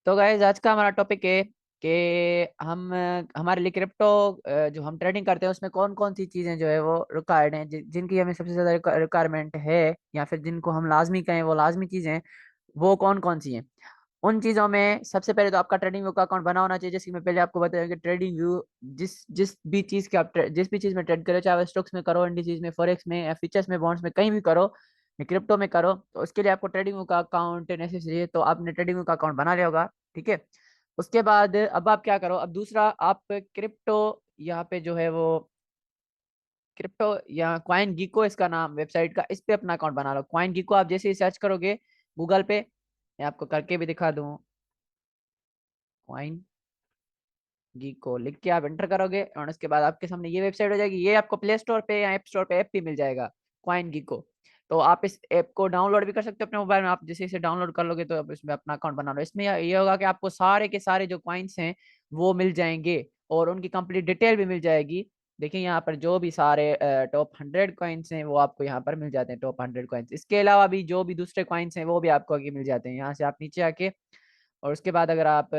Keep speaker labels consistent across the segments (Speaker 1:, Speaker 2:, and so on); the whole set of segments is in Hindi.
Speaker 1: तो गाइस आज का हमारा टॉपिक है कि हम हमारे लिए क्रिप्टो जो हम ट्रेडिंग करते हैं उसमें कौन कौन सी चीज़ें जो है वो रिक्वायर्ड हैं जिनकी हमें सबसे ज़्यादा रिक्वायरमेंट है या फिर जिनको हम लाजमी कहें वो लाजमी चीज़ें हैं वो कौन कौन सी हैं। उन चीज़ों में सबसे पहले तो आपका ट्रेडिंग व्यू का अकाउंट बना होना चाहिए। जैसे कि मैं पहले आपको बताया कि ट्रेडिंग व्यू जिस जिस भी चीज़ के आप जिस भी चीज़ में ट्रेड करो, चाहे वो स्टॉक्स में करो, इंडिसेज में, फॉरेक्स में या फ्यूचर्स में, बॉन्ड्स में, कहीं भी करो, क्रिप्टो में करो, तो उसके लिए आपको ट्रेडिंग व्यू का अकाउंट नेसेसरी है। तो आपने ट्रेडिंग व्यू का अकाउंट बना लिया होगा, ठीक है। उसके बाद अब आप क्या करो, अब दूसरा आप क्रिप्टो यहाँ पे जो है वो क्रिप्टो या क्वाइन गीको इसका नाम वेबसाइट का, इस पे अपना अकाउंट बना लो। क्वाइन गीको आप जैसे ही सर्च करोगे गूगल पे, मैं आपको करके भी दिखा दूं, क्वाइन गीको लिख के आप एंटर करोगे और उसके बाद आपके सामने ये वेबसाइट हो जाएगी। ये आपको प्ले स्टोर पे या ऐप स्टोर पे ऐप भी मिल जाएगा, क्वाइन गीको। तो आप इस ऐप को डाउनलोड भी कर सकते हो अपने मोबाइल में। आप जैसे इसे डाउनलोड कर लोगे तो आप इसमें अपना अकाउंट बना लो। इसमें ये होगा कि आपको सारे के सारे जो क्वाइंस हैं वो मिल जाएंगे और उनकी कंप्लीट डिटेल भी मिल जाएगी। देखिए यहाँ पर जो भी सारे टॉप 100 कॉइन्स हैं वो आपको यहाँ पर मिल जाते हैं, टॉप 100 कॉइन्स। इसके अलावा भी जो भी दूसरे कॉइन्स हैं वो भी आपको आगे मिल जाते हैं। यहाँ से आप नीचे आके और उसके बाद अगर आप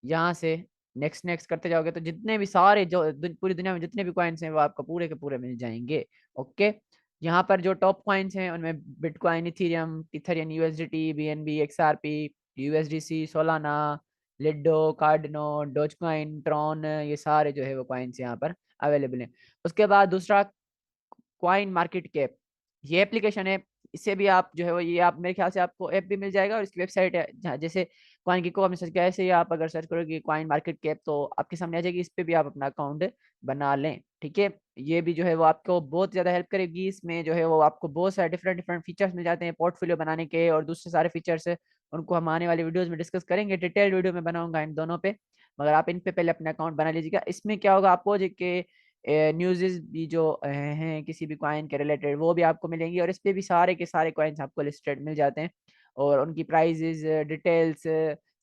Speaker 1: यहाँ से नेक्स्ट नेक्स्ट करते जाओगे तो जितने भी सारे जो पूरी दुनिया में जितने भी कॉइन्स हैं वो आपको पूरे के पूरे मिल जाएंगे। ओके, यहाँ पर जो टॉप कॉइन्स हैं उनमें bitcoin, Ethereum, Ethereum USDT, BNB, XRP, USDC, Solana, Lido, Cardano, Dogecoin, Tron, ये सारे जो है वो कॉइन्स यहाँ पर अवेलेबल हैं। उसके बाद दूसरा क्वाइन मार्केट कैप, ये एप्लीकेशन है। इससे भी आप जो है वो ये आप मेरे ख्याल से आपको ऐप भी मिल जाएगा और इसकी वेबसाइट है जैसे क्वाइन की को आपने सर्च किया, ऐसे ही आप अगर सर्च करोगे क्वाइन मार्केट कैप तो आपके सामने आ जाएगी। इस पे भी आप अपना अकाउंट बना लें, ठीक है। ये भी जो है वो आपको बहुत ज़्यादा हेल्प करेगी। इसमें जो है वो आपको बहुत सारे डिफरेंट डिफरेंट फीचर्स मिल जाते हैं पोर्टफोलियो बनाने के और दूसरे सारे फीचर्स उनको हम आने वाली वीडियोस में डिस्कस करेंगे। डिटेल वीडियो में बनाऊंगा इन दोनों पे, मगर आप इन पे पहले अपना अकाउंट बना लीजिएगा। इसमें क्या होगा, आपको जो कि न्यूज़ भी जो हैं किसी भी कॉइन के रिलेटेड वो भी आपको मिलेंगी और इस पे भी सारे के सारे कॉइन्स आपको लिस्टेड मिल जाते हैं और उनकी प्राइजेज, डिटेल्स,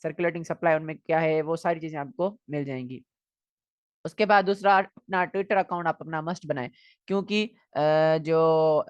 Speaker 1: सर्कुलेटिंग सप्लाई उनमें क्या है, वो सारी चीज़ें आपको मिल जाएंगी। उसके बाद दूसरा अपना ट्विटर अकाउंट आप अपना मस्ट बनाएं, क्योंकि जो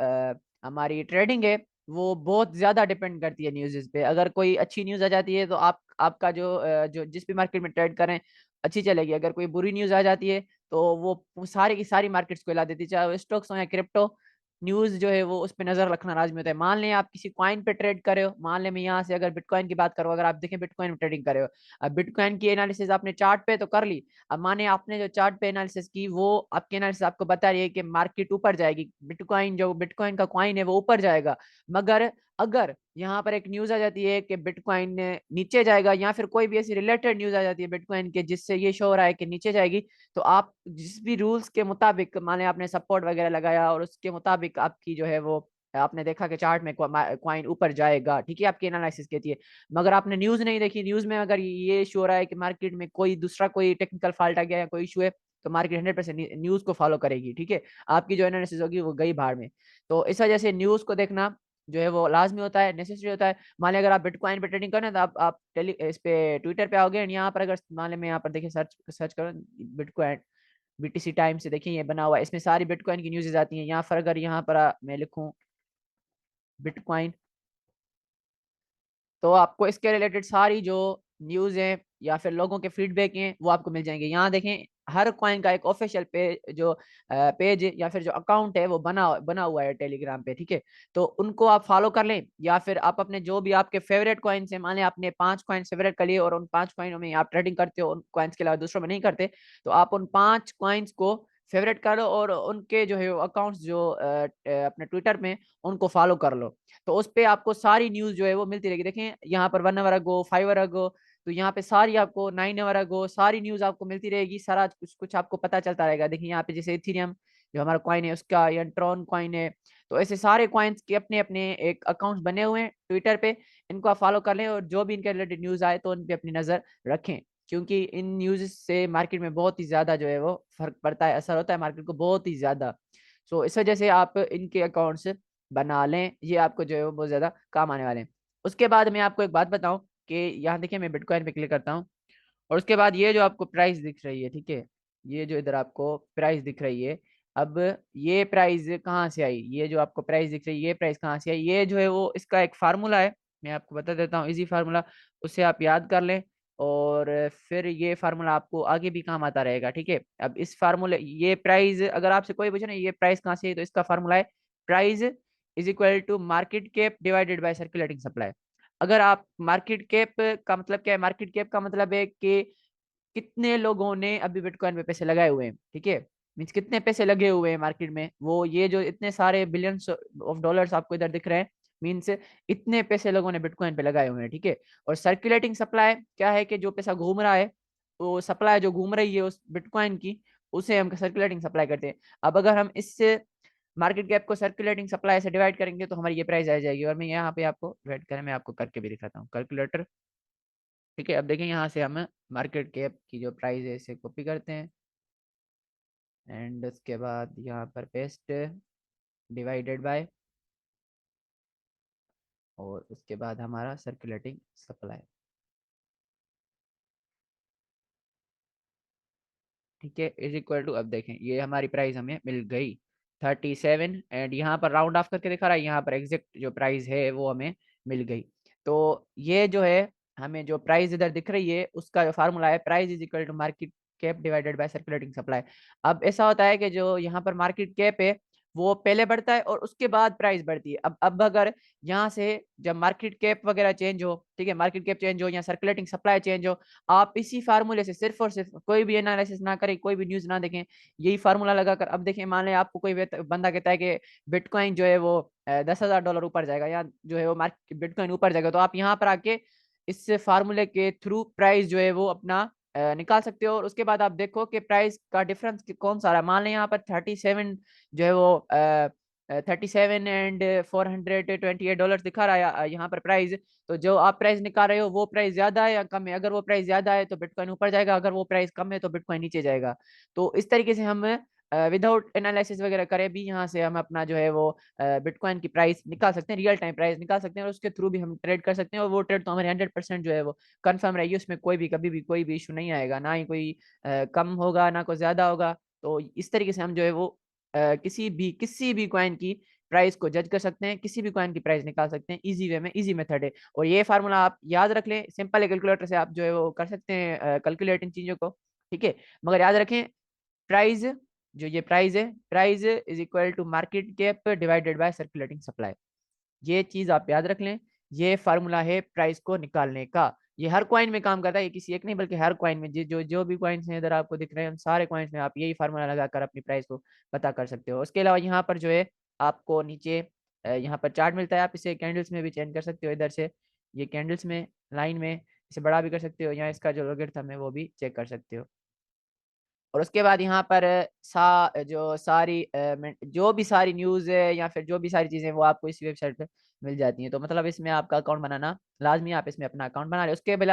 Speaker 1: हमारी ट्रेडिंग है वो बहुत ज्यादा डिपेंड करती है न्यूज़ पे। अगर कोई अच्छी न्यूज़ आ जाती है तो आप आपका जो जिस भी मार्केट में ट्रेड करें अच्छी चलेगी। अगर कोई बुरी न्यूज़ आ जाती है तो वो सारी की सारी मार्केट्स को हिला देती है, चाहे वो स्टॉक्स हो या क्रिप्टो। न्यूज़ जो है वो उस पर नजर रखना लाजमी होता है। मान लें आप किसी कॉइन पे ट्रेड करे हो, मान लें मैं यहाँ से अगर बिटकॉइन की बात करूँ, अगर आप देखें बिटकॉइन में ट्रेडिंग करे हो, अब बिटकॉइन की एनालिसिस आपने चार्ट पे तो कर ली। अब माने आपने जो चार्ट पे एनालिसिस की वो आपकी एनालिसिस आपको बता रही है कि मार्केट ऊपर जाएगी, बिटकॉइन जो बिटकॉइन का कॉइन है वो ऊपर जाएगा। मगर अगर यहाँ पर एक न्यूज आ जाती है कि बिटकॉइन नीचे जाएगा या फिर कोई भी ऐसी रिलेटेड न्यूज आ जाती है बिटकॉइन के जिससे ये शो हो रहा है कि नीचे जाएगी, तो आप जिस भी रूल्स के मुताबिक माने आपने सपोर्ट वगैरह लगाया और उसके मुताबिक आपकी जो है वो आपने देखा कि चार्ट में क्वाइन ऊपर जाएगा, ठीक है, आपकी एनालिसिस कहती है। मगर आपने न्यूज नहीं देखी, न्यूज में अगर ये इशू हो रहा है कि मार्केट में कोई दूसरा कोई टेक्निकल फॉल्ट आ गया है, कोई इशू है, तो मार्केट 100% न्यूज को फॉलो करेगी, ठीक है। आपकी जो एनालिसिस होगी वो गई भाड़ में। तो इस वजह से न्यूज को देखना जो है वो लाजमी होता है, नेसेसरी होता है। मान लें अगर आप बिटकॉइन पे ट्रेडिंग करें तो आप टेली इस पे ट्विटर पे आओगे, यहाँ पर अगर मान लें मैं यहाँ पर देखिए सर्च सर्च करो बिटकॉइन बीटीसी टाइम से, देखिए ये बना हुआ है, इसमें सारी बिटकॉइन की न्यूज़ आती हैं। यहाँ पर अगर यहाँ पर मैं लिखूं बिटकॉइन, तो आपको इसके रिलेटेड सारी जो न्यूज़ है या फिर लोगों के फीडबैक हैं वो आपको मिल जाएंगे। यहाँ देखें हर कॉइन का एक ऑफिशियल पेज या फिर जो अकाउंट है वो बना बना हुआ है टेलीग्राम पे, ठीक है। तो उनको आप फॉलो कर लें या फिर आप अपने जो भी आपके फेवरेट कॉइन्स हैं, मान लें आपने 5 कॉइन्स फेवरेट कर लिए और उन 5 कॉइनों में आप ट्रेडिंग करते हो, उन कॉइन्स के अलावा दूसरों में नहीं करते, तो आप उन 5 कॉइन्स को फेवरेट कर लो और उनके जो है अकाउंट्स जो अपने ट्विटर में उनको फॉलो कर लो। तो उस पे आपको सारी न्यूज जो है वो मिलती रहेगी। देखें यहाँ पर 1 आवर अगो, 5 आवर अगो, तो यहाँ पे सारी आपको 9 आवर अगो सारी न्यूज आपको मिलती रहेगी, सारा कुछ कुछ आपको पता चलता रहेगा। देखिए यहाँ पे जैसे इथेरियम जो हमारा कॉइन है उसका, या ट्रॉन कॉइन है, तो ऐसे सारे कॉइन्स के अपने अपने एक अकाउंट बने हुए हैं ट्विटर पे। इनको आप फॉलो कर लें और जो भी इनके रिलेटेड न्यूज आए तो उन पे अपनी नजर रखें, क्योंकि इन न्यूज से मार्केट में बहुत ही ज्यादा जो है वो फर्क पड़ता है, असर होता है मार्केट को बहुत ही ज्यादा। सो इस वजह से आप इनके अकाउंट्स बना लें, ये आपको जो है वो बहुत ज़्यादा काम आने वाले हैं। उसके बाद मैं आपको एक बात बताऊं कि यहाँ देखिए मैं बिटकॉइन पे क्लिक करता हूँ और उसके बाद ये जो आपको प्राइस दिख रही है, ठीक है, ये जो इधर आपको प्राइस दिख रही है, अब ये प्राइस कहाँ से आई, ये जो आपको प्राइस दिख रही है ये प्राइस कहाँ से आई, ये जो है वो इसका एक फार्मूला है। मैं आपको बता देता हूँ इजी फार्मूला, उसे आप याद कर लें और फिर ये फार्मूला आपको आगे भी काम आता रहेगा। ठीक है, अब इस फार्मूले, ये प्राइस अगर आपसे कोई पूछे ना ये प्राइस कहाँ से है, तो इसका फार्मूला है price is equal to market cap divided by circulating supply. अगर आप मार्केट कैप का मतलब क्या है, मार्केट कैप का मतलब है कि कितने लोगों ने अभी बिटकॉइन पे पैसे लगाए हुए हैं। ठीक है, मीन्स कितने पैसे लगे हुए हैं मार्केट में, वो ये जो इतने सारे बिलियंस ऑफ डॉलर्स आपको इधर दिख रहे हैं, मीन्स इतने पैसे लोगों ने बिटकॉइन पे लगाए हुए हैं। ठीक है, और सर्कुलेटिंग सप्लाई क्या है कि जो पैसा घूम रहा है, वो सप्लाई जो घूम रही है उस बिटकॉइन की, उसे हम सर्कुलेटिंग सप्लाई करते हैं। अब अगर हम इससे मार्केट कैप को सर्कुलेटिंग सप्लाई से डिवाइड करेंगे तो हमारी ये प्राइस आ जाएगी। और मैं यहाँ पे आपको वेट करें, मैं आपको करके भी दिखाता हूँ कैलकुलेटर। ठीक है, अब देखें यहाँ से हम मार्केट कैप की जो प्राइस है इसे कॉपी करते हैं एंड उसके बाद यहाँ पर पेस्ट डिवाइडेड बाय, और उसके बाद हमारा सर्कुलेटिंग सप्लाई। ठीक है, इज इक्वल टू, अब देखें ये हमारी प्राइस हमें मिल गई 37, एंड यहाँ पर राउंड ऑफ करके दिखा रहा है, यहाँ पर एग्जैक्ट जो प्राइस है वो हमें मिल गई। तो ये जो है हमें जो प्राइस इधर दिख रही है उसका जो फार्मूला है price is equal to market cap divided by circulating supply. अब ऐसा होता है कि जो यहाँ पर मार्केट कैप है वो पहले बढ़ता है और उसके बाद प्राइस बढ़ती है। अब अगर यहाँ से जब मार्केट कैप वगैरह चेंज हो, ठीक है, मार्केट कैप चेंज हो या सर्कुलेटिंग सप्लाई चेंज हो, आप इसी फार्मूले से सिर्फ और सिर्फ कोई भी एनालिसिस ना करें, कोई भी न्यूज ना देखें, यही फार्मूला लगाकर, अब देखें मान लें आपको कोई बंदा कहता है कि बिटकॉइन जो है वो $10,000 ऊपर जाएगा या जो है वो मार्केट बिटकॉइन ऊपर जाएगा, तो आप यहाँ पर आके इस फार्मूले के थ्रू प्राइस जो है वो अपना निकाल सकते हो। और उसके बाद आप देखो कि प्राइस का डिफरेंस कौन सा रहा है। मान लें यहाँ पर 37 जो है वो 37 एंड $428 दिखा रहा है यहाँ पर प्राइस। तो जो आप प्राइस निकाल रहे हो वो प्राइस ज्यादा है या कम है, अगर वो प्राइस ज्यादा है तो बिटकॉइन ऊपर जाएगा, अगर वो प्राइस कम है तो बिटकॉइन नीचे जाएगा। तो इस तरीके से हम विदाउट एनालिसिस वगैरह करे भी यहाँ से हम अपना जो है वो बिटकॉइन की प्राइस निकाल सकते हैं, रियल टाइम प्राइस निकाल सकते हैं, और उसके थ्रू भी हम ट्रेड कर सकते हैं। और वो ट्रेड तो हमारे 100% जो है वो कंफर्म रहेगी, उसमें कोई भी कभी भी कोई भी इशू नहीं आएगा, ना ही कोई कम होगा ना कोई ज्यादा होगा। तो इस तरीके से हम जो है वो किसी भी कॉइन की प्राइस को जज कर सकते हैं, किसी भी कॉइन की प्राइस निकाल सकते हैं इजी वे में, इजी मेथड है। और ये फार्मूला आप याद रख लें, सिंपल है, कैलकुलेटर से आप जो है वो कर सकते हैं कैलकुलेट इन चीजों को। ठीक है, मगर याद रखें प्राइस, जो ये प्राइस है, price is equal to market cap divided by circulating supply, ये चीज आप याद रख लें। ये फार्मूला है प्राइस को निकालने का, ये हर कॉइन में काम करता है, ये किसी एक नहीं बल्कि हर कॉइन में, जो जो भी कॉइन्स हैं इधर आपको दिख रहे हैं उन सारे कॉइन्स में आप यही फार्मूला लगाकर अपनी प्राइस को पता कर सकते हो। उसके अलावा यहाँ पर जो है आपको नीचे यहाँ पर चार्ट मिलता है, आप इसे कैंडल्स में भी चेंज कर सकते हो। इधर से ये कैंडल्स में लाइन में इसे बड़ा भी कर सकते हो, या इसका जो लोगरिथम है वो भी चेक कर सकते हो। और उसके बाद यहाँ पर जो सारी जो भी सारी न्यूज़ है या फिर जो भी सारी चीज़ें वो आपको इस वेबसाइट पे मिल जाती हैं। तो मतलब इसमें आपका अकाउंट बनाना लाजमी है, आप इसमें अपना अकाउंट बना रहे।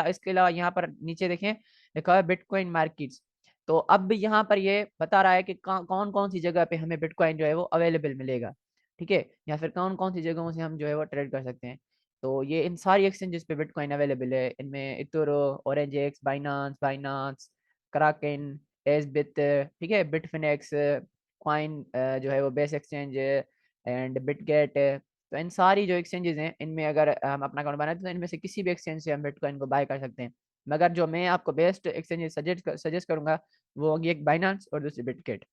Speaker 1: इसके अलावा यहाँ पर नीचे देखें लिखा है बिटकॉइन मार्केट्स। तो अब यहाँ पर ये बता रहा है कि कौन कौन सी जगह पे हमें बिटकॉइन जो है वो अवेलेबल मिलेगा। ठीक है, या फिर कौन कौन सी जगहों से हम जो है वो ट्रेड कर सकते हैं। तो ये इन सारी एक्सचेंजेस पे बिटकॉइन अवेलेबल है, इनमें इतोरो, ऑरेंज एक्स, बाइनांस, कराकेन, एसबिट, ठीक है, बिटफिनेक्स, क्वाइन जो है वो बेस एक्सचेंज एंड बिटगेट। तो इन सारी जो एक्सचेंजेस हैं इनमें अगर हम अपना अकाउंट बनाते हैं तो इनमें से किसी भी एक्सचेंज से हम बिटकॉइन को बाय कर सकते हैं। मगर जो मैं आपको बेस्ट एक्सचेंज सजेस्ट करूंगा वो होगी एक बाइनांस और दूसरी बिटगेट।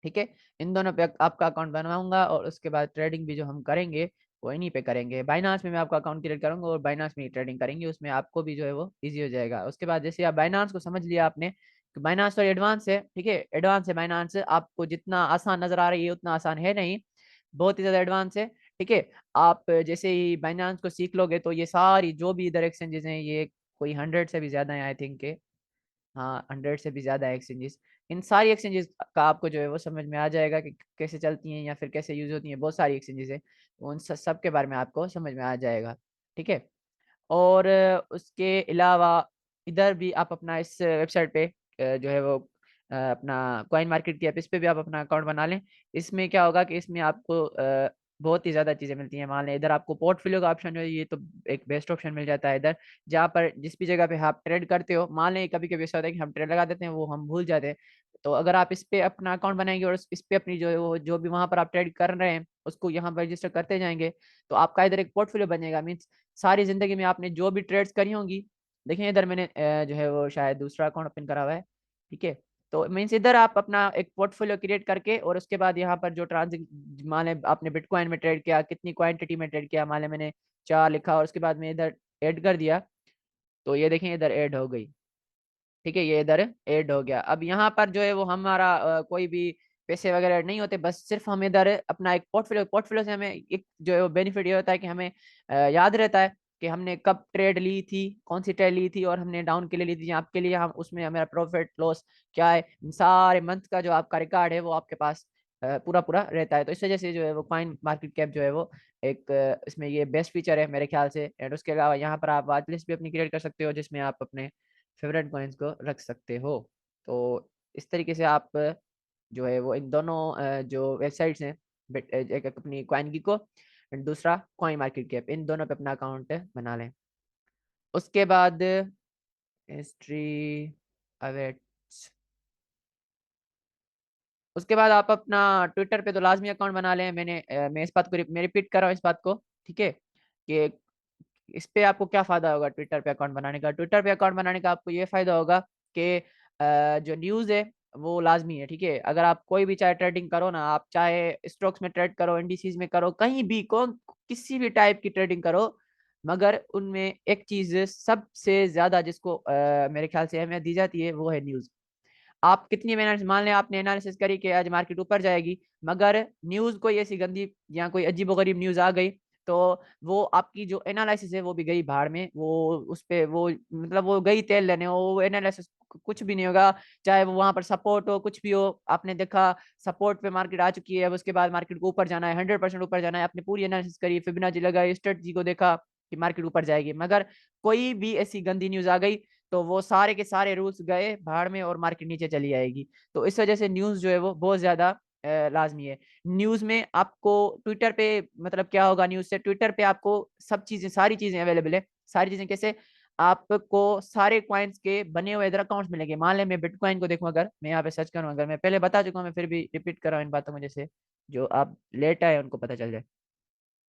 Speaker 1: ठीक है, इन दोनों पे आपका अकाउंट बनवाऊंगा और उसके बाद ट्रेडिंग भी जो हम करेंगे वो इन्हीं पे करेंगे। बाइनांस में मैं आपका अकाउंट क्रिएट करूंगा और बाइनांस में ही ट्रेडिंग करेंगे, उसमें आपको भी जो है वो इजी हो जाएगा। उसके बाद जैसे आप बाइनांस को समझ लिया आपने, बाइनांस तो एडवांस है, ठीक है, एडवांस है बाइनांस, आपको जितना आसान नजर आ रही है उतना आसान है नहीं, बहुत ही ज्यादा एडवांस है। ठीक है, आप जैसे ही बाइनांस को सीख लोगे तो ये सारी जो भी इधर एक्सचेंजेस हैं, ये कोई 100 से भी ज्यादा है आई थिंक, हाँ 100 से भी ज्यादा एक्सचेंजेस, इन सारी एक्सचेंजेस का आपको जो है वो समझ में आ जाएगा कि कैसे चलती हैं या फिर कैसे यूज होती हैं। बहुत सारी एक्सचेंजेस हैं, उन सब के बारे में आपको समझ में आ जाएगा। ठीक है, और उसके अलावा इधर भी आप अपना इस वेबसाइट पे जो है वो अपना कॉइन मार्केट की ऐप, इस पे भी आप अपना अकाउंट बना लें। इसमें क्या होगा कि इसमें आपको बहुत ही ज़्यादा चीज़ें मिलती हैं। मान लें इधर आपको पोर्टफोलियो का ऑप्शन जो है ये तो एक बेस्ट ऑप्शन मिल जाता है इधर, जहाँ पर जिस भी जगह पे आप ट्रेड करते हो, मान लें कभी कभी ऐसा होता है कि हम ट्रेड लगा देते हैं वो हम भूल जाते हैं, तो अगर आप इस पे अपना अकाउंट बनाएंगे और इस पे अपनी जो है वो जो भी वहां पर आप ट्रेड कर रहे हैं उसको यहाँ पर रजिस्टर करते जाएंगे, तो आपका इधर एक पोर्टफोलियो बनेगा। मीन्स सारी जिंदगी में आपने जो भी ट्रेड्स करी होंगी, देखिए इधर मैंने जो है वो शायद दूसरा अकाउंट ओपन करा हुआ है, ठीक है। तो मीन्स इधर आप अपना एक पोर्टफोलियो क्रिएट करके और उसके बाद यहाँ पर जो ट्रांजेक्ट मान लें आपने बिटकॉइन में ट्रेड किया, कितनी क्वांटिटी में ट्रेड किया, मान लें मैंने 4 लिखा और उसके बाद में इधर ऐड कर दिया, तो ये देखें इधर ऐड हो गई, ठीक है, ये इधर ऐड हो गया। अब यहाँ पर जो है वो हमारा कोई भी पैसे वगैरह नहीं होते, बस सिर्फ हम इधर अपना एक पोर्टफोलियो से हमें एक जो है वो बेनिफिट ये होता है कि हमें याद रहता है कि हमने कब ट्रेड ली थी, कौन सी ट्रेड ली थी और हमने डाउन के लिए ली थी, आपके लिए हम उसमें हमारा प्रॉफिट लॉस क्या है, सारे मंथ का जो आपका रिकॉर्ड है वो आपके पास पूरा पूरा रहता है। तो इस वजह से जो है वो कॉइन मार्केट कैप जो है वो एक इसमें ये बेस्ट फीचर है मेरे ख्याल से। एंड उसके अलावा यहाँ पर आप वॉच लिस्ट भी अपनी क्रिएट कर सकते हो जिसमें आप अपने फेवरेट कॉइन्स को रख सकते हो। तो इस तरीके से आप जो है वो इन दोनों जो वेबसाइट्स हैं, एक अपनी कॉइन गीको एंड दूसरा कॉइन मार्केट कैप, इन दोनों पे अपना अकाउंट बना लें। उसके बाद हिस्ट्री अवेट्स, उसके बाद आप अपना ट्विटर पे तो लाजमी अकाउंट बना लें। मैं इस बात को मैं रिपीट कर रहा हूँ इस बात को, ठीक है, कि इस पे आपको क्या फायदा होगा ट्विटर पे अकाउंट बनाने का। ट्विटर पे अकाउंट बनाने का आपको ये फायदा होगा कि जो न्यूज़ है वो लाजमी है, ठीक है। अगर आप कोई भी चाहे ट्रेडिंग करो ना, आप चाहे स्टॉक्स में ट्रेड करो, इंडिसेस में करो, कहीं भी कौन किसी भी टाइप की ट्रेडिंग करो, मगर उनमें एक चीज सबसे ज्यादा जिसको मेरे ख्याल से अहमियत दी जाती है वो है न्यूज़। आप कितनी मेहनत, मान लें आपने एनालिसिस करी कि आज मार्केट ऊपर जाएगी, मगर न्यूज कोई ऐसी गंदी या कोई अजीबोगरीब न्यूज आ गई, तो वो आपकी जो एनालिसिस है वो भी गई भाड़ में, वो उस पे वो मतलब वो गई तेल लेने, वो एनालिसिस कुछ भी नहीं होगा। चाहे वो वहां पर सपोर्ट हो, कुछ भी हो, आपने देखा सपोर्ट पे मार्केट आ चुकी है, अब उसके बाद मार्केट को ऊपर जाना है, 100% ऊपर जाना है, आपने पूरी एनालिसिस करी, फिबोनाची लगाई, स्ट्रेटजी को देखा कि मार्केट ऊपर जाएगी, मगर कोई भी ऐसी गंदी न्यूज आ गई तो वो सारे के सारे रूल्स गए भाड़ में और मार्केट नीचे चली आएगी। तो इस वजह से न्यूज जो है वो बहुत ज्यादा लाजमी है। न्यूज में आपको ट्विटर पे मतलब क्या होगा, न्यूज से ट्विटर पे आपको सब चीजें सारी चीजें अवेलेबल है। सारी चीजें कैसे, आपको सारे कॉइन्स के बने हुए इधर अकाउंट्स मिलेंगे। मान लें मैं बिटकॉइन को देखूं, अगर मैं यहाँ पे सर्च करूं, अगर मैं पहले बता चुका हूं, मैं फिर भी रिपीट कर रहा हूँ इन बातों में जैसे जो आप लेट आए उनको पता चल जाए।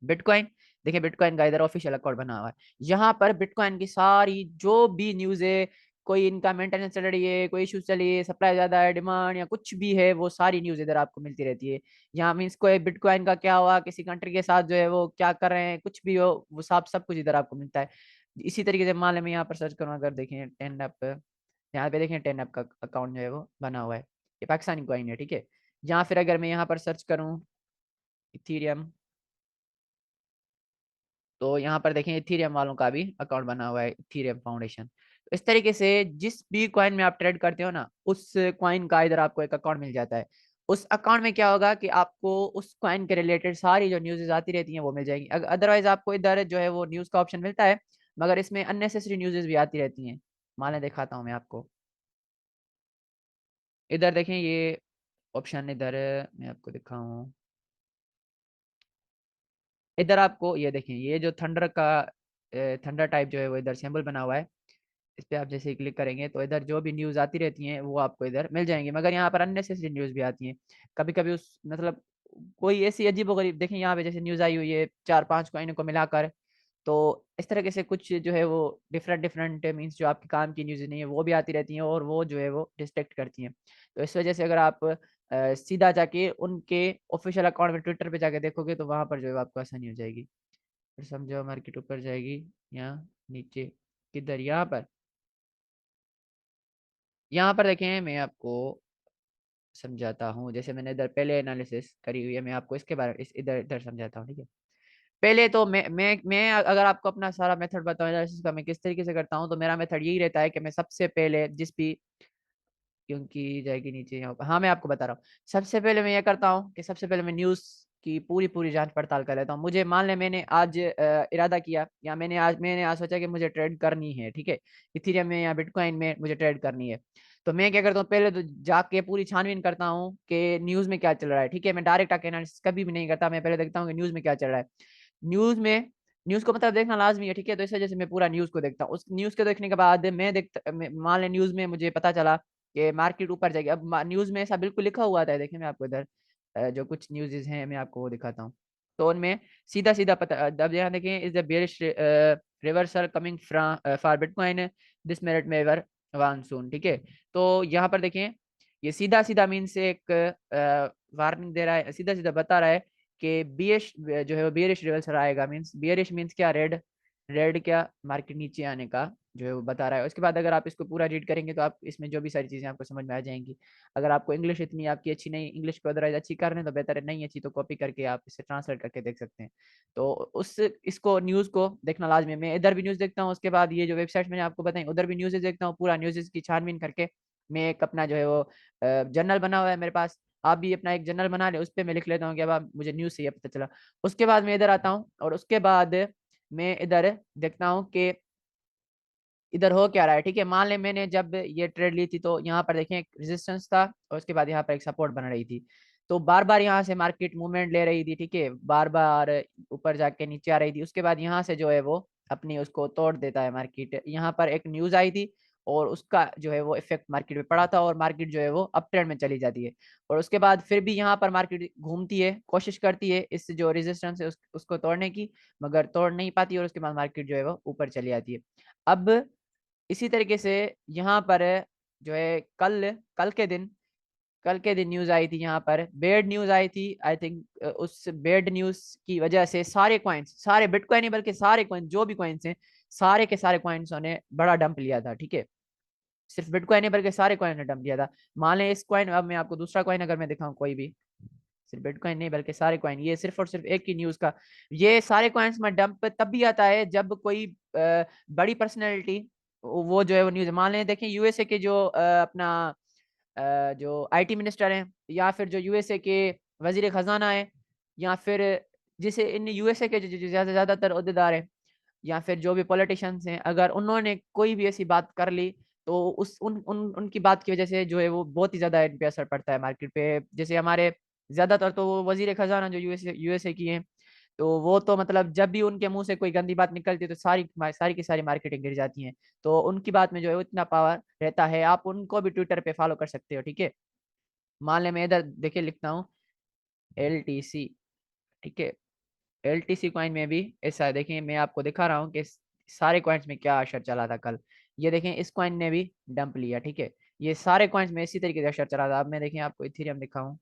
Speaker 1: बिटकॉइन, देखिए बिटकॉइन का इधर ऑफिशियल अकाउंट बना हुआ है, यहाँ पर बिटकॉइन की सारी जो भी न्यूज है, कोई इनका मेंटेनेंस चल रही है, कोई इश्यूज चली है, सप्लाई ज्यादा है, डिमांड या कुछ भी है, वो सारी न्यूज इधर आपको मिलती रहती है। यहाँ मीन्स कोई बिटकॉइन का क्या हुआ, किसी कंट्री के साथ जो है वो क्या कर रहे हैं, कुछ भी हो वो सब कुछ इधर आपको मिलता है। इसी तरीके से मान लें मैं यहाँ पर सर्च करूँ, अगर देखें 10 अप, यहाँ पे देखें 10 अप का अकाउंट जो है वो बना हुआ है, ये पाकिस्तानी कॉइन है, ठीक है। या फिर अगर मैं यहाँ पर सर्च करूँ इथीरियम, तो यहाँ पर देखें इथीरियम वालों का भी अकाउंट बना हुआ है, इथीरियम फाउंडेशन। तो इस तरीके से जिस भी कॉइन में आप ट्रेड करते हो ना, उस कॉइन का इधर आपको एक अकाउंट मिल जाता है। उस अकाउंट में क्या होगा कि आपको उस कॉइन के रिलेटेड सारी जो न्यूज़ आती रहती हैं वो मिल जाएगी। अदरवाइज आपको इधर जो है वो न्यूज़ का ऑप्शन मिलता है, मगर इसमें अननेसेसरी न्यूज़ भी आती रहती हैं। मान लें दिखाता हूँ मैं आपको, इधर देखें ये ऑप्शन, इधर मैं आपको दिखाऊँ, इधर आपको ये देखें, ये जो थंडर का थंडर टाइप जो है वो इधर सिंबल बना हुआ है, इस पे आप जैसे ही क्लिक करेंगे तो इधर जो भी न्यूज़ आती रहती हैं वो आपको इधर मिल जाएंगी, मगर यहाँ पर अननेसेसरी न्यूज़ भी आती हैं कभी कभी। उस मतलब कोई ऐसी अजीबोगरीब, देखें यहाँ पे जैसे न्यूज़ आई हुई है 4-5 कॉइनों को मिलाकर, तो इस तरीके से कुछ जो है वो डिफरेंट डिफरेंट मीन्स जो आपके काम की न्यूज़ नहीं है वो भी आती रहती हैं और वो जो है वो डिस्ट्रैक्ट करती हैं। तो इस वजह से अगर आप सीधा जाके उनके ऑफिशियल अकाउंट में ट्विटर पे जाके देखोगे तो वहां पर जो है आपको आसानी हो जाएगी। फिर समझो मार्केट ऊपर जाएगी या नीचे, किधर, यहाँ पर, यहाँ पर देखें मैं आपको समझाता हूँ, जैसे मैंने इधर पहले एनालिसिस करी हुई है, मैं आपको इसके बारे में इस इधर इधर समझाता हूँ, ठीक है। पहले तो मैं अगर आपको अपना सारा मेथड बताऊँ एनालिसिस का, मैं किस तरीके से करता हूँ, तो मेरा मेथड यही रहता है कि मैं सबसे पहले जिस भी, क्योंकि जाएगी नीचे यहाँ पर, हाँ मैं आपको बता रहा हूँ। सबसे पहले मैं ये करता हूँ कि सबसे पहले मैं न्यूज़ की पूरी पूरी जांच पड़ताल कर लेता हूँ। मुझे मान ले मैंने आज इरादा किया या मैंने आज सोचा कि मुझे ट्रेड करनी है, ठीक है, इथेरियम में या बिटकॉइन में मुझे ट्रेड करनी है, तो मैं क्या करता हूँ, पहले तो जाके पूरी छानबीन करता हूँ कि न्यूज़ में क्या चल रहा है, ठीक है। मैं डायरेक्ट आके एनालिसिस कभी भी नहीं करता, मैं पहले देखता हूँ कि न्यूज़ में क्या चल रहा है। न्यूज़ में न्यूज़ को मतलब देखना लाजमी है, ठीक है। तो इस वजह से मैं पूरा न्यूज़ को देखता हूँ। उस न्यूज़ को देखने के बाद मान लें न्यूज़ में मुझे पता चला कि मार्केट ऊपर जाएगी। अब न्यूज में ऐसा बिल्कुल लिखा हुआ था, देखिए मैं आपको इधर जो कुछ न्यूज़ हैं मैं आपको वो दिखाता हूँ। तो उनमें सीधा सीधा पता, अब यहाँ देखें, is the bearish reversal coming from for bitcoin this merit में एवर वन सून, ठीक है। तो यहाँ पर देखें, ये सीधा सीधा मीन से एक वार्निंग दे रहा है, सीधा सीधा बता रहा है कि बीएश जो है वो बियरिश रिवर्सल आएगा। मीन्स बियरिश मीन्स क्या, रेड, रेड क्या, मार्केट नीचे आने का जो है वो बता रहा है। उसके बाद अगर आप इसको पूरा रीड करेंगे तो आप इसमें जो भी सारी चीजें आपको समझ में आ जाएंगी। अगर आपको इंग्लिश इतनी आपकी अच्छी नहीं, इंग्लिश को अदरवाइज अच्छी कर रहे हैं तो बेहतर है, नहीं अच्छी तो कॉपी करके आप इसे ट्रांसलेट करके देख सकते हैं। तो उस इसको न्यूज को देखना लाजमी है। मैं इधर भी न्यूज देखता हूँ, उसके बाद ये जो वेबसाइट मैंने आपको बताई उधर भी न्यूज देखता हूँ, पूरा न्यूज की छानबीन करके मैं एक अपना जो है वो जर्नल बना हुआ है मेरे पास। आप भी अपना एक जर्नल बना ले, उस पर मैं लिख लेता हूँ कि अब मुझे न्यूज से ये पता चला। उसके बाद मैं इधर आता हूँ और उसके बाद मैं इधर देखता हूँ कि इधर हो क्या रहा है, ठीक है। मान लें मैंने जब ये ट्रेड ली थी तो यहाँ पर देखें एक रेजिस्टेंस था और उसके बाद यहाँ पर एक सपोर्ट बन रही थी। तो बार बार यहाँ से मार्केट मूवमेंट ले रही थी, ठीक है, बार बार ऊपर जाके नीचे आ रही थी। उसके बाद यहाँ से जो है वो अपनी उसको तोड़ देता है मार्केट। यहाँ पर एक न्यूज आई थी और उसका जो है वो इफेक्ट मार्केट पे पड़ा था और मार्केट जो है वो अप ट्रेंड में चली जाती है। और उसके बाद फिर भी यहाँ पर मार्केट घूमती है, कोशिश करती है इस जो रेजिस्टेंस है उसको तोड़ने की, मगर तोड़ नहीं पाती और उसके बाद मार्केट जो है वो ऊपर चली आती है। अब इसी तरीके से यहाँ पर जो है कल के दिन न्यूज आई थी, यहाँ पर बेड न्यूज आई थी आई थिंक। उस बेड न्यूज की वजह से सारे कॉइन्स, सारे बिटकॉइन नहीं बल्कि सारे कॉइन्स जो भी कॉइन्स हैं, सारे के सारे कॉइन्स ने बड़ा डंप लिया था, ठीक है। सिर्फ बिटकॉइन नहीं बल्कि सारे कॉइन ने डंप लिया था। मान लें इस कॉइन, अब मैं आपको दूसरा कॉइन अगर मैं दिखाऊं कोई भी, सिर्फ बिटकॉइन नहीं बल्कि सारे कॉइन, ये सिर्फ और सिर्फ एक ही न्यूज का, ये सारे कॉइन्स में डंप तब भी आता है जब कोई बड़ी पर्सनैलिटी वो जो है वो न्यूज, मान लें देखें यूएसए के जो अपना जो आईटी मिनिस्टर हैं, या फिर जो यूएसए के वजीर खजाना है, या फिर जिसे इन यूएसए के जो ज्यादातर अहदेदार हैं, या फिर जो भी पॉलिटिशियंस हैं, अगर उन्होंने कोई भी ऐसी बात कर ली तो उस उन उन उनकी बात की वजह से जो है वो बहुत ही ज्यादा इन पे असर पड़ता है मार्केट पे। जैसे हमारे ज्यादातर तो वो वजीर खजाना जो यूएसए की हैं, तो वो तो मतलब जब भी उनके मुंह से कोई गंदी बात निकलती है तो सारी की सारी मार्केटिंग गिर जाती है। तो उनकी बात में जो है वो इतना पावर रहता है। आप उनको भी ट्विटर पे फॉलो कर सकते हो, ठीक है। मान ले मैं इधर देखिए लिखता हूँ LTC, ठीक है। LTC कॉइन में भी ऐसा है, देखिए मैं आपको दिखा रहा हूँ कि सारे कॉइन्स में क्या असर चला था कल। ये देखें इस कॉइन ने भी डंप लिया, ठीक है। ये सारे कॉइन्स में इसी तरीके से असर चला था। अब मैं देखें आपको इथेरियम दिखाऊं,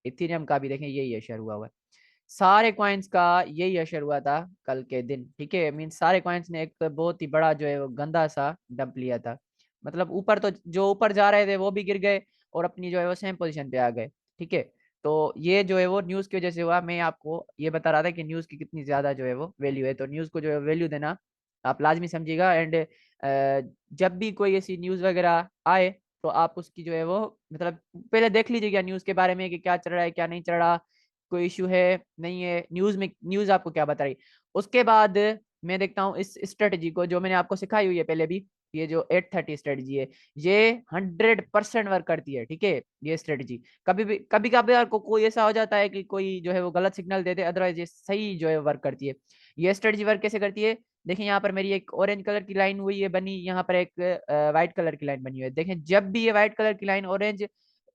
Speaker 1: इथेरियम का भी देखें यही असर हुआ है। सारे कॉइन्स का यही असर हुआ था कल के दिन, ठीक है। मीन सारे कॉइन्स ने एक बहुत ही बड़ा जो है वो गंदा सा डंप लिया था। मतलब ऊपर तो जो ऊपर जा रहे थे वो भी गिर गए और अपनी जो है वो सेम पोजीशन पे आ गए, ठीक है। तो ये जो है वो न्यूज की वजह से हुआ। मैं आपको ये बता रहा था कि न्यूज की कितनी ज्यादा जो है वो वैल्यू है, तो न्यूज को जो है वैल्यू देना आप लाजमी समझिएगा। एंड जब भी कोई ऐसी न्यूज वगैरह आए तो आप उसकी जो है वो मतलब पहले देख लीजिएगा न्यूज के बारे में कि क्या चल रहा है क्या नहीं चल रहा, कोई इशू है नहीं है न्यूज में, न्यूज आपको क्या बता रही। उसके बाद मैं देखता हूँ इस स्ट्रेटजी को जो मैंने आपको सिखाई हुई है पहले भी, ये जो 830 स्ट्रेटजी है, ये 100% वर्क करती है, ठीक है। ये स्ट्रेटजी कभी कभी आपको कोई ऐसा हो जाता है कि कोई जो है वो गलत सिग्नल देते, अदरवाइज ये सही जो है वर्क करती है। ये स्ट्रेटजी वर्क कैसे करती है, देखिए यहाँ पर मेरी एक ऑरेंज कलर की लाइन हुई है बनी, यहाँ पर एक व्हाइट कलर की लाइन बनी हुई है। देखें जब भी ये व्हाइट कलर की लाइन ऑरेंज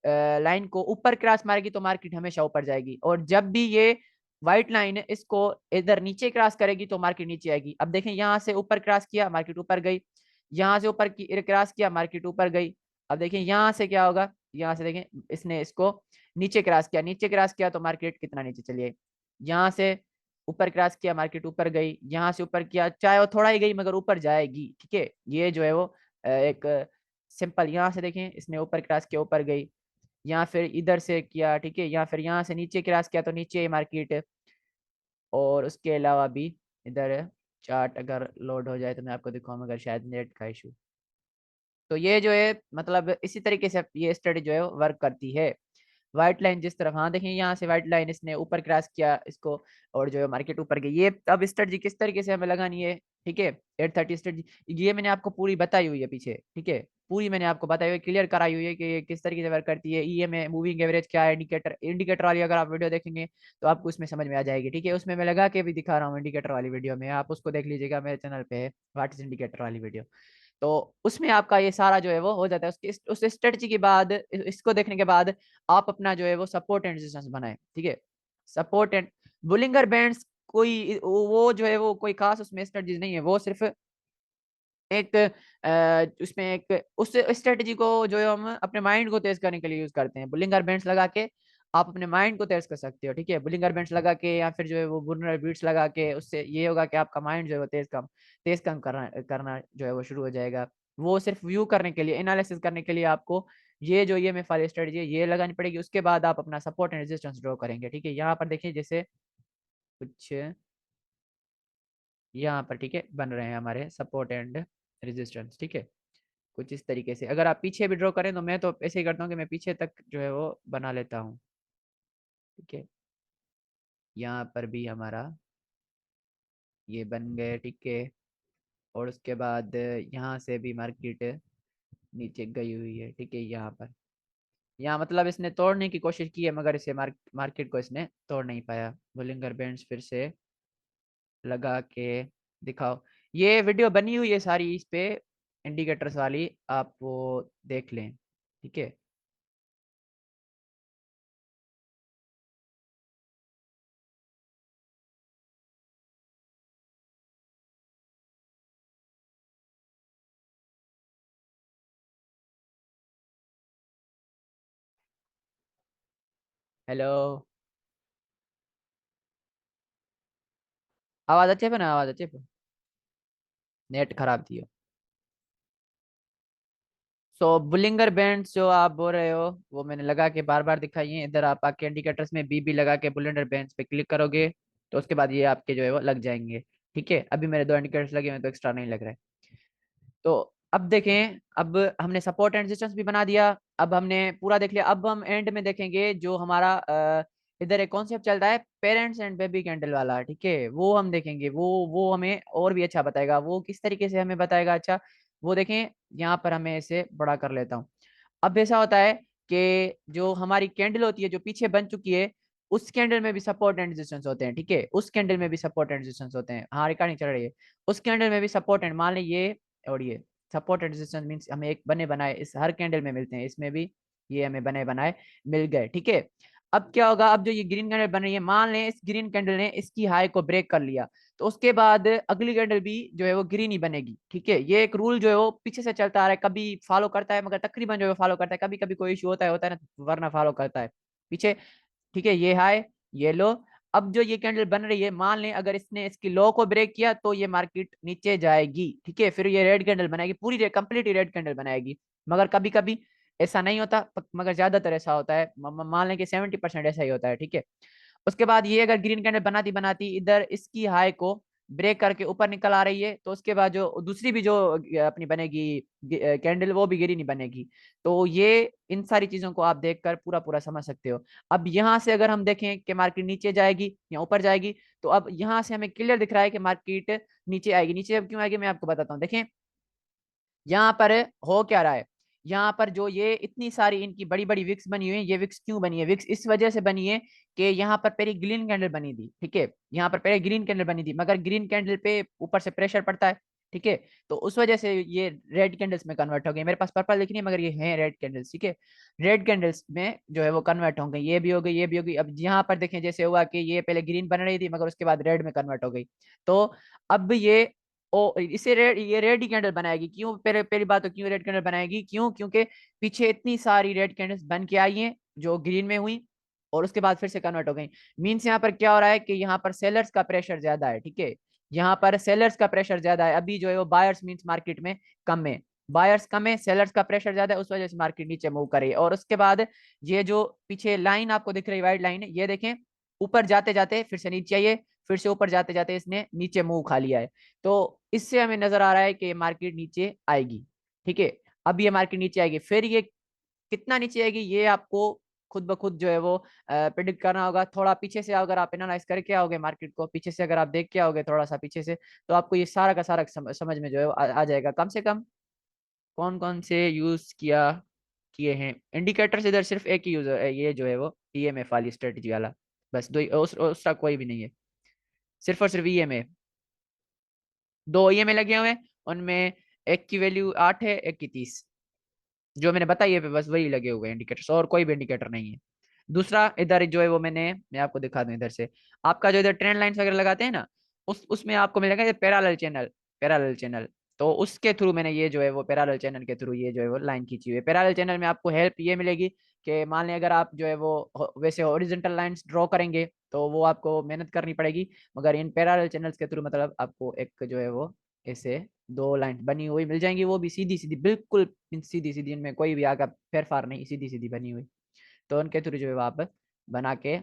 Speaker 1: लाइन को ऊपर क्रॉस मारेगी तो मार्केट हमेशा ऊपर जाएगी, और जब भी ये व्हाइट लाइन इसको इधर नीचे क्रॉस करेगी तो मार्केट नीचे आएगी। अब देखें यहाँ से ऊपर क्रॉस किया मार्केट ऊपर गई, यहाँ से ऊपर क्रॉस किया मार्केट ऊपर गई। अब देखें यहाँ से क्या होगा, यहाँ से देखें इसने इसको नीचे क्रॉस किया, नीचे क्रॉस किया तो मार्केट कितना नीचे चलिए, यहाँ से ऊपर क्रॉस किया मार्केट ऊपर गई, यहाँ से ऊपर किया चाहे वो थोड़ा ही गई मगर ऊपर जाएगी, ठीक है। ये जो है वो एक सिंपल, यहाँ से देखें इसने ऊपर क्रॉस किया ऊपर गई, या फिर इधर से किया, ठीक है, या फिर यहाँ से नीचे क्रॉस किया तो नीचे मार्केट। और उसके अलावा भी इधर चार्ट अगर लोड हो जाए तो मैं आपको दिखाऊँ, मगर शायद नेट का इशू। तो ये जो है मतलब इसी तरीके से ये स्टडी जो है वर्क करती है। व्हाइट लाइन जिस तरफ, हाँ देखिए यहाँ से व्हाइट लाइन इसने ऊपर क्रॉस किया इसको और जो है मार्केट ऊपर गई। ये अब स्ट्रेटजी किस तरीके से हमें लगानी है, ठीक है। 830 स्ट्रेटजी ये मैंने आपको पूरी बताई हुई है पीछे, ठीक है। पूरी मैंने आपको बताई हुई, क्लियर कराई हुई है कि ये किस तरीके से वर्क करती है। EMA मूविंग एवरेज क्या है, इंडिकेटर वाली अगर आप वीडियो देखेंगे तो आपको उसमें समझ में आ जाएगी, ठीक है। उसमें मैं लगा के भी दिखा रहा हूँ इंडिकेटर वाली वीडियो में, आप उसको देख लीजिएगा, मेरे चैनल पे है व्हाट इज इंडिकेटर वाली वीडियो। तो उसमें आपका ये सारा जो है वो हो जाता है। उसकी उस स्ट्रेटजी के बाद, इसको देखने के बाद आप अपना जो है वो सपोर्ट एंड रेजिस्टेंस बनाए, ठीक है। सपोर्ट एंड बुलिंगर बैंड्स, कोई वो जो है वो कोई खास उसमें स्ट्रेटजी नहीं है, वो सिर्फ एक उसमें एक उस स्ट्रेटजी को जो है हम अपने माइंड को तेज करने के लिए यूज करते हैं। बुलिंगर बैंड्स लगा के आप अपने माइंड को तेज कर सकते हो, ठीक है। बुलिंगर बैंड्स लगा के या फिर जो है वो बुनर बीट्स लगा के, उससे ये होगा कि आपका माइंड जो है वो तेज कम करना करना जो है वो शुरू हो जाएगा। वो सिर्फ व्यू करने के लिए, एनालिसिस करने के लिए आपको ये में वाली स्ट्रेटजी है ये लगानी पड़ेगी। उसके बाद आप अपना सपोर्ट एंड रेजिस्टेंस ड्रॉ करेंगे, ठीक है। यहाँ पर देखिए जैसे कुछ यहाँ पर, ठीक है, बन रहे हैं हमारे सपोर्ट एंड रेजिस्टेंस, ठीक है। कुछ इस तरीके से अगर आप पीछे भी ड्रॉ करें तो मैं तो ऐसे ही करता हूँ कि मैं पीछे तक जो है वो बना लेता हूँ, ठीक है। यहाँ पर भी हमारा ये बन गए, ठीक है। और उसके बाद यहाँ से भी मार्केट नीचे गई हुई है, ठीक है। यहाँ पर, यहाँ मतलब इसने तोड़ने की कोशिश की है मगर इसे मार्केट को इसने तोड़ नहीं पाया। बुलिंगर बैंड्स फिर से लगा के दिखाओ। ये वीडियो बनी हुई है सारी इस पे, इंडिकेटर्स वाली, आप वो देख लें, ठीक है। हेलो, आवाज अच्छे पे ना, आवाज अच्छे पे, नेट खराब थी। सो बुलिंगर बैंड्स जो आप बोल रहे हो वो मैंने लगा के बार बार दिखाई है। इधर आप आके इंडिकेटर्स में बी लगा के बुलिंगर बैंड्स पे क्लिक करोगे तो उसके बाद ये आपके जो है वो लग जाएंगे, ठीक है। अभी मेरे दो इंडिकेटर्स लगे हुए हैं तो एक्स्ट्रा नहीं लग रहा है। तो अब देखें, अब हमने सपोर्ट एंड रेजिस्टेंस भी बना दिया, अब हमने पूरा देख लिया। अब हम एंड में देखेंगे जो हमारा इधर एक कॉन्सेप्ट चल रहा है पेरेंट्स एंड बेबी कैंडल वाला, ठीक है। वो हम देखेंगे, वो हमें और भी अच्छा बताएगा। वो किस तरीके से हमें बताएगा, अच्छा वो देखें। यहाँ पर हमें इसे बड़ा कर लेता हूँ। अब ऐसा होता है कि जो हमारी कैंडल होती है जो पीछे बन चुकी है, उस कैंडल में भी सपोर्ट एंड रेजिस्टेंस होते हैं, ठीक है। उस कैंडल में भी सपोर्ट एंड रेजिस्टेंस होते हैं, हाँ रिकॉर्डिंग चल रही है। उस कैंडल में भी सपोर्ट एंड, मान लें ये और ये सपोर्ट एंड रेजिस्टेंस मींस हमें एक बने बनाए इस हर कैंडल में मिलते हैं, इसमें भी ये हमें बने बनाए मिल गए, ठीक है। अब क्या होगा, अब जो ये ग्रीन कैंडल बन रही है, मान लें इस ग्रीन कैंडल ने इसकी हाई को ब्रेक कर लिया, तो उसके बाद अगली कैंडल भी जो है वो ग्रीन ही बनेगी, ठीक है। ये एक रूल जो है वो पीछे से चलता आ रहा है, कभी फॉलो करता है मगर तकरीबन जो है फॉलो करता है, कभी कभी कोई इशू होता है ना, वरना फॉलो करता है पीछे, ठीक है। ये हाई, ये लो। अब जो ये कैंडल बन रही है, मान लें अगर इसने इसकी लो को ब्रेक किया तो ये मार्केट नीचे जाएगी, ठीक है। फिर ये रेड कैंडल बनाएगी, पूरी कंप्लीट रेड कैंडल बनाएगी। मगर कभी कभी ऐसा नहीं होता, मगर ज्यादातर ऐसा होता है, मान लें कि 70% ऐसा ही होता है, ठीक है। उसके बाद ये अगर ग्रीन कैंडल बनाती बनाती इधर इसकी हाई को ब्रेक करके ऊपर निकल आ रही है, तो उसके बाद जो दूसरी भी जो अपनी बनेगी कैंडल, वो भी ग्रीन ही बनेगी। तो ये इन सारी चीजों को आप देखकर पूरा पूरा समझ सकते हो। अब यहाँ से अगर हम देखें कि मार्केट नीचे जाएगी या ऊपर जाएगी, तो अब यहाँ से हमें क्लियर दिख रहा है कि मार्केट नीचे आएगी। नीचे अब क्यों आएगी मैं आपको बताता हूँ, देखें यहाँ पर हो क्या रहा है। यहाँ पर जो ये इतनी सारी इनकी बड़ी बड़ी विक्स बनी हुई है, ये विक्स क्यों बनी है, विक्स इस वजह से बनी है कि यहाँ पर पहले ग्रीन कैंडल बनी थी, ठीक है। यहाँ पर पहले ग्रीन कैंडल बनी थी मगर ग्रीन कैंडल पे ऊपर से प्रेशर पड़ता है, ठीक है। तो उस वजह से ये रेड कैंडल्स में कन्वर्ट हो गई। मेरे पास पर्पल लिखनी है मगर ये है रेड कैंडल्स, ठीक है। रेड कैंडल्स में जो है वो कन्वर्ट हो गई, ये भी हो गई, ये भी हो गई। अब यहाँ पर देखें जैसे हुआ कि ये पहले ग्रीन बन रही थी मगर उसके बाद रेड में कन्वर्ट हो गई। तो अब ये ओ इसे रेड, ये रेड ही कैंडल बनाएगी। क्यों, पहले पहली बात तो क्यों रेड कैंडल बनाएगी, क्यों, क्योंकि पीछे इतनी सारी रेड कैंडल्स बन के आई हैं जो ग्रीन में हुई और उसके बाद फिर से कन्वर्ट हो गई। मींस यहाँ पर क्या हो रहा है कि यहाँ पर सेलर्स का प्रेशर ज्यादा है, ठीक है। यहाँ पर सेलर्स का प्रेशर ज्यादा है, अभी जो है वो बायर्स मींस मार्केट में कम है, बायर्स कम है, सेलर्स का प्रेशर ज्यादा है, उस वजह से मार्केट नीचे मूव कर रही है। और उसके बाद ये जो पीछे लाइन आपको दिख रही है, वाइट लाइन, ये देखें ऊपर जाते जाते फिर से नीचे आइए, फिर से ऊपर जाते जाते इसने नीचे मूव खा लिया है। तो इससे हमें नजर आ रहा है कि मार्केट नीचे आएगी, ठीक है। अब ये मार्केट नीचे आएगी, फिर ये कितना नीचे आएगी ये आपको खुद ब खुद जो है वो प्रिडिक्ट करना होगा। थोड़ा पीछे से अगर आप एनालाइज करके आओगे मार्केट को, पीछे से अगर आप देख के आओगे थोड़ा सा पीछे से, तो आपको ये सारा का सारा समझ में जो है वो आ जाएगा। कम से कम कौन कौन से यूज किए हैं इंडिकेटर्स, इधर सिर्फ एक ही यूजर है, ये जो है वो ईएमएफ वाली स्ट्रेटजी वाला, बस दो उसका कोई भी नहीं है, सिर्फ और सिर्फ ईएमए। दो ईएमए लगे हुए हैं उनमें, एक की वैल्यू 8 है, एक की 30, जो मैंने बताई है, बस वही लगे हुए इंडिकेटर्स, और कोई भी इंडिकेटर नहीं है। दूसरा इधर जो है वो मैं आपको दिखा दूं इधर से, आपका जो इधर ट्रेंड लाइंस वगैरह लगाते हैं ना, उसमें आपको मिलेगा ये पैरेलल चैनल, पैरेलल चैनल। तो उसके थ्रू मैंने ये जो है वो पैरेलल चैनल के थ्रू ये जो है वो लाइन खींची हुई है। पैरेलल चैनल में आपको हेल्प ये मिलेगी कि मान लें अगर आप जो है वो वैसे हॉरिजॉन्टल लाइंस ड्रॉ करेंगे तो वो आपको मेहनत करनी पड़ेगी, मगर इन पैरेलल चैनल्स के थ्रू मतलब आपको एक जो है वो ऐसे दो लाइन बनी हुई मिल जाएंगी, वो भी सीधी सीधी, बिल्कुल सीधी सीधी, इनमें कोई भी आगे फेरफार नहीं, सीधी सीधी बनी हुई। तो उनके थ्रू जो है वो आप बना के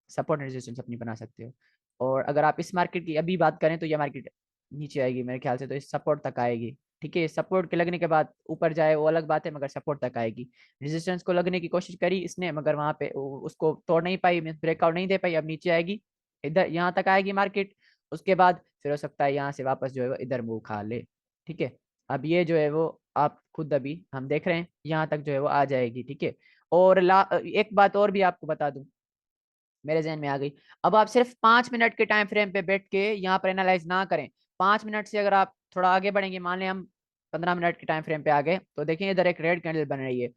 Speaker 1: सपोर्ट रेजिस्टेंस अपनी बना सकते हो। और अगर आप इस मार्केट की अभी बात करें तो ये मार्केट नीचे आएगी मेरे ख्याल से, तो इस सपोर्ट तक आएगी। ठीक है, सपोर्ट के लगने के बाद ऊपर जाए वो अलग बात है, मगर सपोर्ट तक आएगी। रेजिस्टेंस को लगने की कोशिश करी इसने, मगर वहां पे उसको तोड़ नहीं पाई, मीन ब्रेकआउट नहीं दे पाई, अब नीचे आएगी, इधर यहाँ तक आएगी मार्केट। उसके बाद फिर हो सकता है यहाँ से वापस जो है वो इधर मुंह खा ले। ठीक है, अब ये जो है वो आप खुद अभी हम देख रहे हैं यहाँ तक जो है वो आ जाएगी। ठीक है, और एक बात और भी आपको बता दूं, मेरे जहन में आ गई। अब आप सिर्फ 5 मिनट के टाइम फ्रेम पे बैठ के यहाँ पर एनालाइज ना करें। 5 मिनट से अगर आप थोड़ा आगे बढ़ेंगे, मान लें हम 15 मिनट के टाइम फ्रेम पे आ गए, तो देखिए इधर एक रेड कैंडल बन रही है।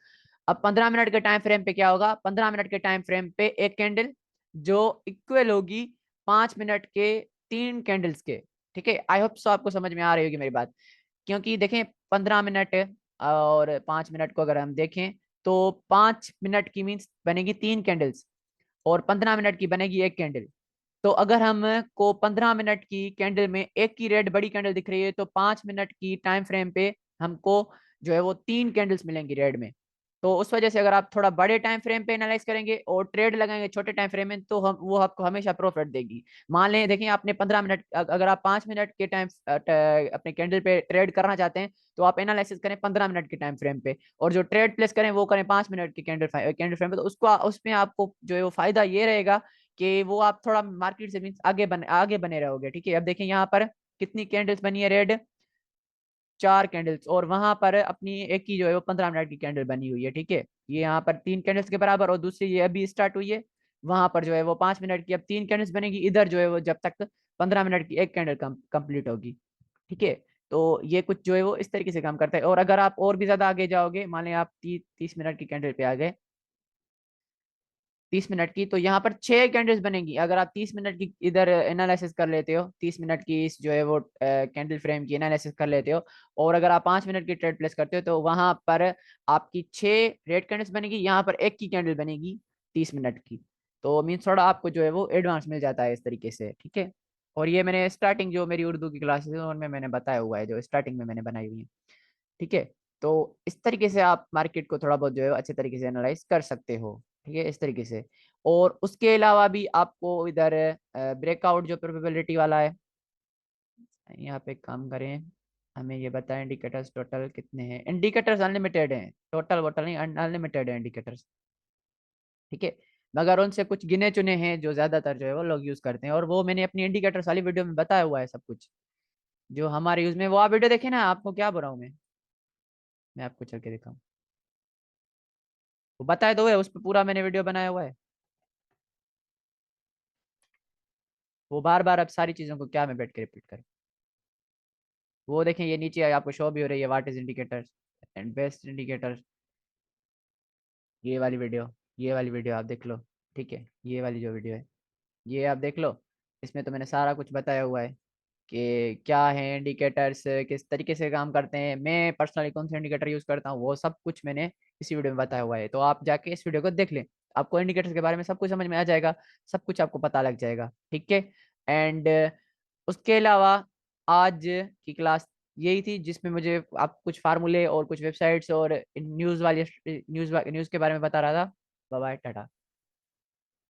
Speaker 1: अब 15 मिनट के टाइम फ्रेम पे क्या होगा, 15 मिनट के टाइम फ्रेम पे एक कैंडल जो इक्वल होगी 5 मिनट के 3 कैंडल्स के। ठीक है, आई होप सो आपको समझ में आ रही होगी मेरी बात। क्योंकि देखें 15 मिनट और 5 मिनट को अगर हम देखें, तो 5 मिनट की मीन्स बनेगी 3 कैंडल्स, और 15 मिनट की बनेगी एक कैंडल। तो अगर हम को 15 मिनट की कैंडल में एक की रेड बड़ी कैंडल दिख रही है, तो 5 मिनट की टाइम फ्रेम पे हमको जो है वो 3 कैंडल्स मिलेंगी रेड में। तो उस वजह से अगर आप थोड़ा बड़े टाइम फ्रेम पे एनालाइज करेंगे और ट्रेड लगाएंगे छोटे टाइम फ्रेम में, तो हम वो आपको हमेशा प्रॉफिट देगी। मान लें देखिए आपने 15 मिनट, अगर आप 5 मिनट के टाइम अपने कैंडल पे ट्रेड करना चाहते हैं, तो आप एनालिसिस करें 15 मिनट के टाइम फ्रेम पे, और जो ट्रेड प्लेस करें वो करें 5 मिनट के कैंडल कैंडल फ्रेम पे। तो उसको उसमें आपको जो है वो फायदा ये रहेगा कि वो आप थोड़ा मार्केट से मीन आगे बने रहोगे। ठीक है, अब देखें यहाँ पर कितनी कैंडल्स बनी है रेड, 4 कैंडल्स, और वहां पर अपनी एक की जो है वो 15 मिनट की कैंडल बनी हुई है। ठीक है, ये यहाँ पर 3 कैंडल्स के बराबर, और दूसरी ये अभी स्टार्ट हुई है, वहां पर जो है वो 5 मिनट की अब 3 कैंडल्स बनेगी, इधर जो है वो जब तक 15 मिनट की एक कैंडल कंप्लीट होगी। ठीक है, तो ये कुछ जो है वो इस तरीके से काम करता है। और अगर आप और भी ज्यादा आगे जाओगे, मान लें आप 30 मिनट की कैंडल पे आ गए, 30 मिनट की, तो यहाँ पर 6 कैंडल्स बनेगी। अगर आप 30 मिनट की इधर एनालिसिस कर लेते हो, 30 मिनट की इस जो है वो कैंडल फ्रेम की एनालिसिस कर लेते हो, और अगर आप 5 मिनट की ट्रेड प्लेस करते हो, तो वहां पर आपकी 6 रेड कैंडल्स बनेगी, यहाँ पर एक की कैंडल बनेगी 30 मिनट की। तो मीन्स थोड़ा आपको जो है वो एडवांस मिल जाता है इस तरीके से। ठीक है, और ये मैंने स्टार्टिंग जो मेरी उर्दू की क्लासेस है उनमें मैंने बताया हुआ है, जो स्टार्टिंग में मैंने बनाई हुई है। ठीक है, तो इस तरीके से आप मार्केट को थोड़ा बहुत जो है अच्छे तरीके से एनालाइज कर सकते हो। ठीक है, इस तरीके से। और उसके अलावा भी आपको इधर ब्रेकआउट जो प्रोबेबिलिटी वाला है, यहाँ पे काम करें, हमें ये बताएं इंडिकेटर्स टोटल कितने हैं। इंडिकेटर्स अनलिमिटेड हैं, टोटल वोटल नहीं, अनलिमिटेड है इंडिकेटर्स। ठीक है, मगर उनसे कुछ गिने चुने हैं जो ज्यादातर जो है वो लोग यूज करते हैं, और वो मैंने अपनी इंडिकेटर्स वाली वीडियो में बताया हुआ है सब कुछ जो हमारे यूज में। वो आप वीडियो देखे ना, आपको क्या बुराऊं मैं आपको चल के दिखाऊं, वो बताए तो है, उस पर पूरा मैंने वीडियो बनाया हुआ है। वो बार बार अब सारी चीजों को क्या मैं बैठ के रिपीट करूं। वो देखें ये नीचे आपको शो भी हो रही है, what is indicators and best indicators, ये वाली वीडियो, ये वाली वीडियो आप देख लो। ठीक है, ये वाली जो वीडियो है ये आप देख लो, इसमें तो मैंने सारा कुछ बताया हुआ है कि क्या है इंडिकेटर्स, किस तरीके से काम करते हैं, मैं पर्सनली कौन से इंडिकेटर यूज करता हूँ, वो सब कुछ मैंने इसी वीडियो में बताया हुआ है। तो आप जाके इस वीडियो को देख लें, आपको इंडिकेटर्स के बारे में सब कुछ समझ में आ जाएगा, सब कुछ आपको पता लग जाएगा। ठीक है, एंड उसके अलावा आज की क्लास यही थी, जिसमें मुझे आप कुछ फार्मूले और कुछ वेबसाइट्स और न्यूज़ वाली न्यूज़ के बारे में बता रहा था। Bye bye, Tata.